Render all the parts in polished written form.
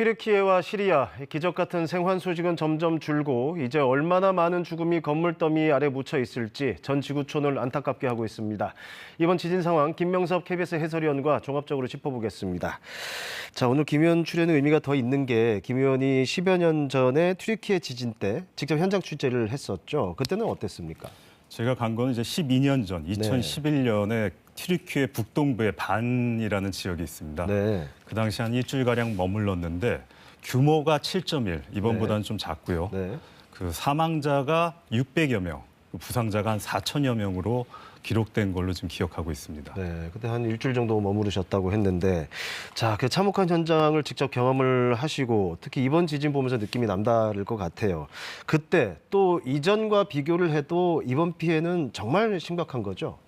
튀르키예와 시리아, 기적 같은 생還소식은 점점 줄고 이제 얼마나 많은 죽음이 건물 더미 아래 묻혀 있을지 전 지구촌을 안타깝게 하고 있습니다. 이번 지진 상황 김명섭 KBS 해설위원과 종합적으로 짚어보겠습니다. 자, 오늘 김 의원 출연의 의미가 더 있는 게 김 의원이 10여 년 전에 튀르키예 지진 때 직접 현장 취재를 했었죠. 그때는 어땠습니까? 제가 간 거는 이제 12년 전, 2011년에 튀르키예 북동부의 반이라는 지역이 있습니다. 네. 그 당시 한 일주일가량 머물렀는데 규모가 7.1, 이번보다는 좀 작고요. 네. 그 사망자가 600여 명, 부상자가 한 4천여 명으로 기록된 걸로 지금 기억하고 있습니다. 네, 그때 한 일주일 정도 머무르셨다고 했는데, 자, 그 참혹한 현장을 직접 경험을 하시고 특히 이번 지진 보면서 느낌이 남다를 것 같아요. 그때 또 이전과 비교를 해도 이번 피해는 정말 심각한 거죠?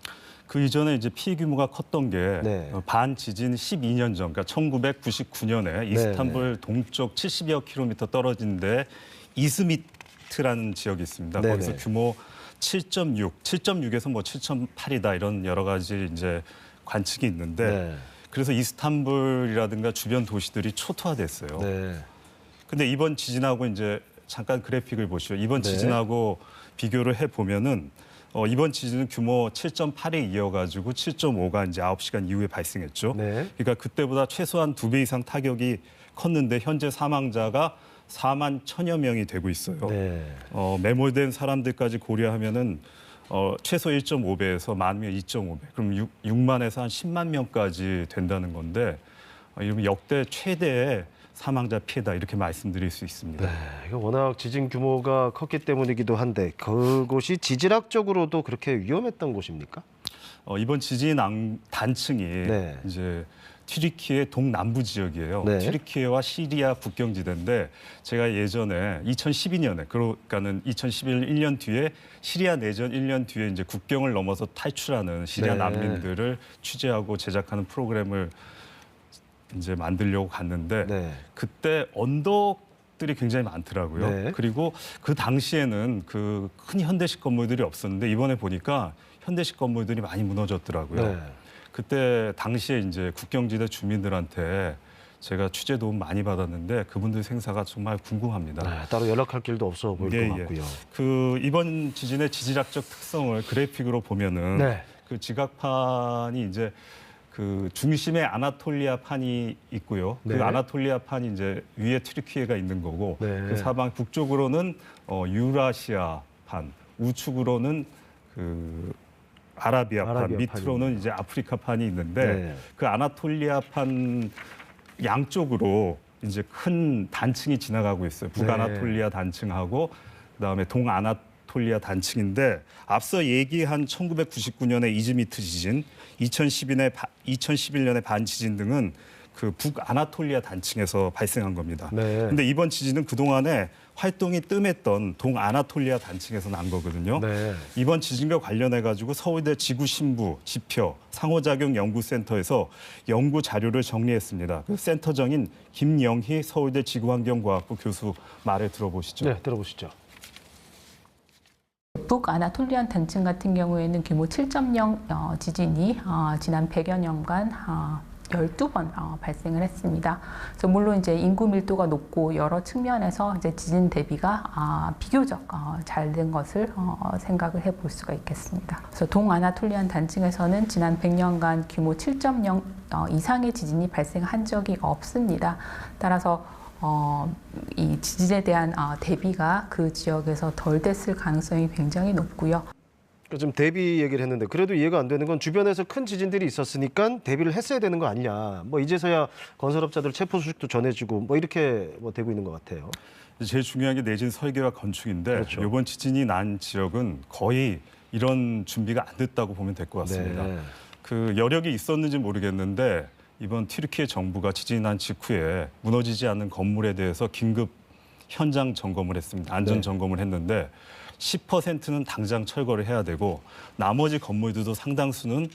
그 이전에 이제 피해 규모가 컸던 게 반 지진 12년 전, 그러니까 1999년에 이스탄불 동쪽 70여 킬로미터 떨어진 데 이스미트라는 지역이 있습니다. 거기서 규모 7.6, 7.6에서 뭐 7.8이다 이런 여러 가지 이제 관측이 있는데 그래서 이스탄불이라든가 주변 도시들이 초토화됐어요. 근데 이번 지진하고 이제 잠깐 그래픽을 보시죠. 이번 지진하고 비교를 해 보면은 이번 지진은 규모 7.8에 이어가지고 7.5가 이제 9시간 이후에 발생했죠. 그러니까 그때보다 최소한 2배 이상 타격이 컸는데 현재 사망자가 4만 1천여 명이 되고 있어요. 매몰된 사람들까지 고려하면은 최소 1.5배에서 많으면 2.5배. 그럼 6만에서 한 10만 명까지 된다는 건데 이러면 역대 최대의 사망자 피해다 이렇게 말씀드릴 수 있습니다. 이거 워낙 지진 규모가 컸기 때문이기도 한데 그곳이 지질학적으로도 그렇게 위험했던 곳입니까? 이번 지진 단층이 이제 튀르키예 동남부 지역이에요. 튀르키예와 시리아 국경지대인데 제가 예전에 2012년에 그러니까는 2011년 뒤에 시리아 내전 1년 뒤에 이제 국경을 넘어서 탈출하는 시리아 난민들을 취재하고 제작하는 프로그램을 이제 만들려고 갔는데 그때 언덕들이 굉장히 많더라고요. 그리고 그 당시에는 그 큰 현대식 건물들이 없었는데 이번에 보니까 현대식 건물들이 많이 무너졌더라고요. 그때 당시에 이제 국경지대 주민들한테 제가 취재 도움 많이 받았는데 그분들 생사가 정말 궁금합니다. 따로 연락할 길도 없어 보일 것 같고요. 그 이번 지진의 지질학적 특성을 그래픽으로 보면은 그 지각판이 이제 그 중심에 아나톨리아 판이 있고요. 그 아나톨리아 판이 이제 위에 튀르키예가 있는 거고 그 사방 북쪽으로는 유라시아 판, 우측으로는 그 아라비아 판, 밑으로는 이제 아프리카 판이 있는데 그 아나톨리아 판 양쪽으로 이제 큰 단층이 지나가고 있어요. 북아나톨리아 단층하고 그다음에 동아나톨리아 단층인데 앞서 얘기한 1999년의 이즈미트 지진, 2011년의 반 지진 등은 그 북아나톨리아 단층에서 발생한 겁니다. 근데 이번 지진은 그동안에 활동이 뜸했던 동아나톨리아 단층에서 난 거거든요. 이번 지진과 관련해 가지고 서울대 지구신부 지표 상호작용 연구센터에서 연구 자료를 정리했습니다. 그 센터장인 김영희 서울대 지구환경과학부 교수 말을 들어보시죠. 들어보시죠. 북아나톨리안 단층 같은 경우에는 규모 7.0 지진이 지난 100여 년간 12번 발생을 했습니다. 그래서 물론 이제 인구 밀도가 높고 여러 측면에서 이제 지진 대비가 비교적 잘 된 것을 생각을 해볼 수가 있겠습니다. 그래서 동아나톨리안 단층에서는 지난 100년간 규모 7.0 이상의 지진이 발생한 적이 없습니다. 따라서 이 지진에 대한 대비가 그 지역에서 덜 됐을 가능성이 굉장히 높고요. 좀 대비 얘기를 했는데 그래도 이해가 안 되는 건 주변에서 큰 지진들이 있었으니까 대비를 했어야 되는 거 아니냐. 뭐 이제서야 건설업자들 체포 소식도 전해지고 뭐 이렇게 뭐 되고 있는 것 같아요. 제일 중요한 게 내진 설계와 건축인데 이번 지진이 난 지역은 거의 이런 준비가 안 됐다고 보면 될 것 같습니다. 그 여력이 있었는지 모르겠는데 이번 튀르키예 정부가 지진이 난 직후에 무너지지 않는 건물에 대해서 긴급 현장 점검을 했습니다. 안전 점검을 했는데 10%는 당장 철거를 해야 되고 나머지 건물들도 상당수는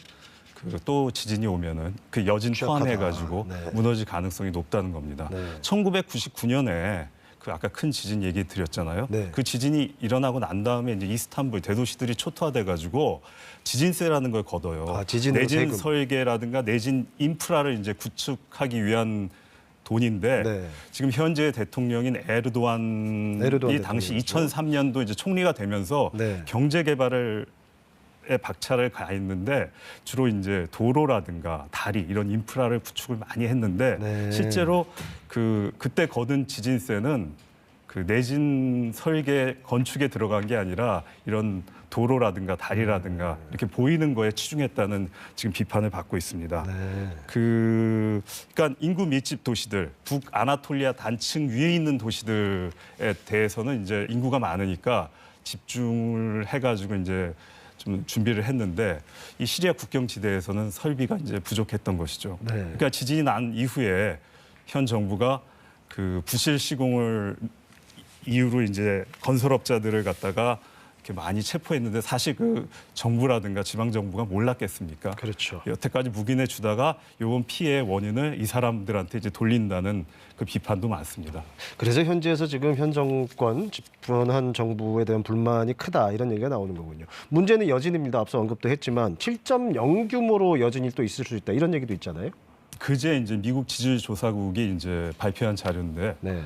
그 또 지진이 오면은 그 여진 포함해가지고 무너질 가능성이 높다는 겁니다. 1999년에 그 아까 큰 지진 얘기 드렸잖아요. 그 지진이 일어나고 난 다음에 이제 이스탄불 대도시들이 초토화돼가지고 지진세라는 걸 걷어요. 내진 설계라든가 내진 인프라를 이제 구축하기 위한 돈인데 네. 지금 현재 대통령인 에르도안이 당시 대통령이죠. 2003년도 이제 총리가 되면서 네. 경제 개발을 박차를 가했는데 주로 이제 도로라든가 다리 이런 인프라를 구축을 많이 했는데 네. 실제로 그때 거둔 지진세는 그 내진 설계 건축에 들어간 게 아니라 이런 도로라든가 다리라든가 이렇게 보이는 거에 치중했다는 지금 비판을 받고 있습니다. 네. 그러니까 인구 밀집 도시들, 북아나톨리아 단층 위에 있는 도시들에 대해서는 이제 인구가 많으니까 집중을 해가지고 이제 좀 준비를 했는데 이 시리아 국경 지대에서는 설비가 이제 부족했던 것이죠. 네. 그러니까 지진이 난 이후에 현 정부가 그 부실 시공을 이유로 이제 건설업자들을 갖다가 이렇게 많이 체포했는데 사실 그 정부라든가 지방 정부가 몰랐겠습니까? 그렇죠. 여태까지 묵인해 주다가 이번 피해의 원인을 이 사람들한테 이제 돌린다는 그 비판도 많습니다. 그래서 현지에서 지금 현 정권 집권한 정부에 대한 불만이 크다 이런 얘기가 나오는 거군요. 문제는 여진입니다. 앞서 언급도 했지만 7.0 규모로 여진이 또 있을 수 있다 이런 얘기도 있잖아요. 그제 이제 미국 지질조사국이 이제 발표한 자료인데 네.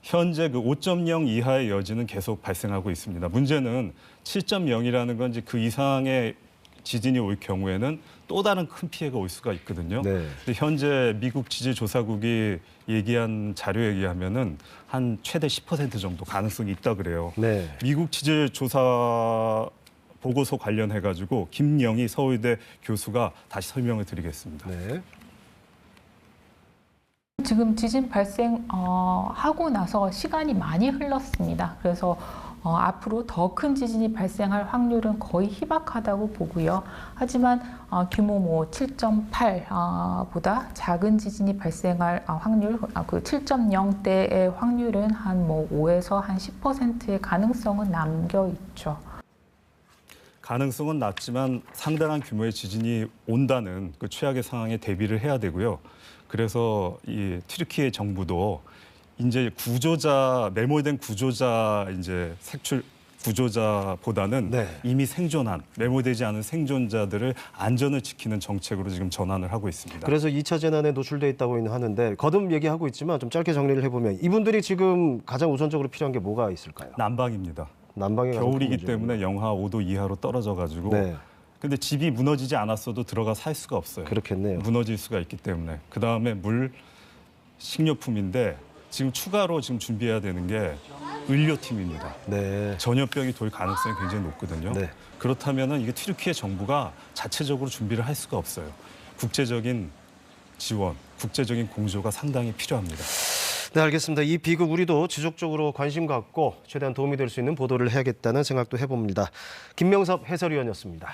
현재 그 5.0 이하의 여진은 계속 발생하고 있습니다. 문제는 7.0이라는 건 이제 그 이상의 지진이 올 경우에는 또 다른 큰 피해가 올 수가 있거든요. 네. 근데 현재 미국 지질조사국이 얘기한 자료에 의하면은 한 최대 10% 정도 가능성이 있다 그래요. 네. 미국 지질조사 보고서 관련해 가지고 김영희 서울대 교수가 다시 설명을 드리겠습니다. 네. 지금 지진 발생하고 나서 시간이 많이 흘렀습니다. 그래서 앞으로 더 큰 지진이 발생할 확률은 거의 희박하다고 보고요. 하지만 규모 7.8보다 작은 지진이 발생할 확률, 그 7.0대의 확률은 한 5에서 한 10%의 가능성은 남겨 있죠. 가능성은 낮지만 상당한 규모의 지진이 온다는 그 최악의 상황에 대비를 해야 되고요. 그래서 이 튀르키예 정부도 이제 매몰된 구조자 이제 색출 구조자보다는 네. 이미 생존한 매몰되지 않은 생존자들을 안전을 지키는 정책으로 지금 전환을 하고 있습니다. 그래서 2차 재난에 노출돼 있다고 하는데 거듭 얘기하고 있지만 좀 짧게 정리를 해보면 이분들이 지금 가장 우선적으로 필요한 게 뭐가 있을까요? 난방입니다. 난방이 가장 겨울이기 큰 문제군요. 때문에 영하 5도 이하로 떨어져 가지고 네. 근데 집이 무너지지 않았어도 들어가 살 수가 없어요. 그렇겠네요. 무너질 수가 있기 때문에. 그다음에 물, 식료품인데 지금 추가로 지금 준비해야 되는 게 의료팀입니다. 네. 전염병이 돌 가능성이 굉장히 높거든요. 네. 그렇다면은 이게 튀르키예 정부가 자체적으로 준비를 할 수가 없어요. 국제적인 지원, 국제적인 공조가 상당히 필요합니다. 네, 알겠습니다. 이 비극 우리도 지속적으로 관심 갖고 최대한 도움이 될 수 있는 보도를 해야겠다는 생각도 해봅니다. 김명섭 해설위원이었습니다.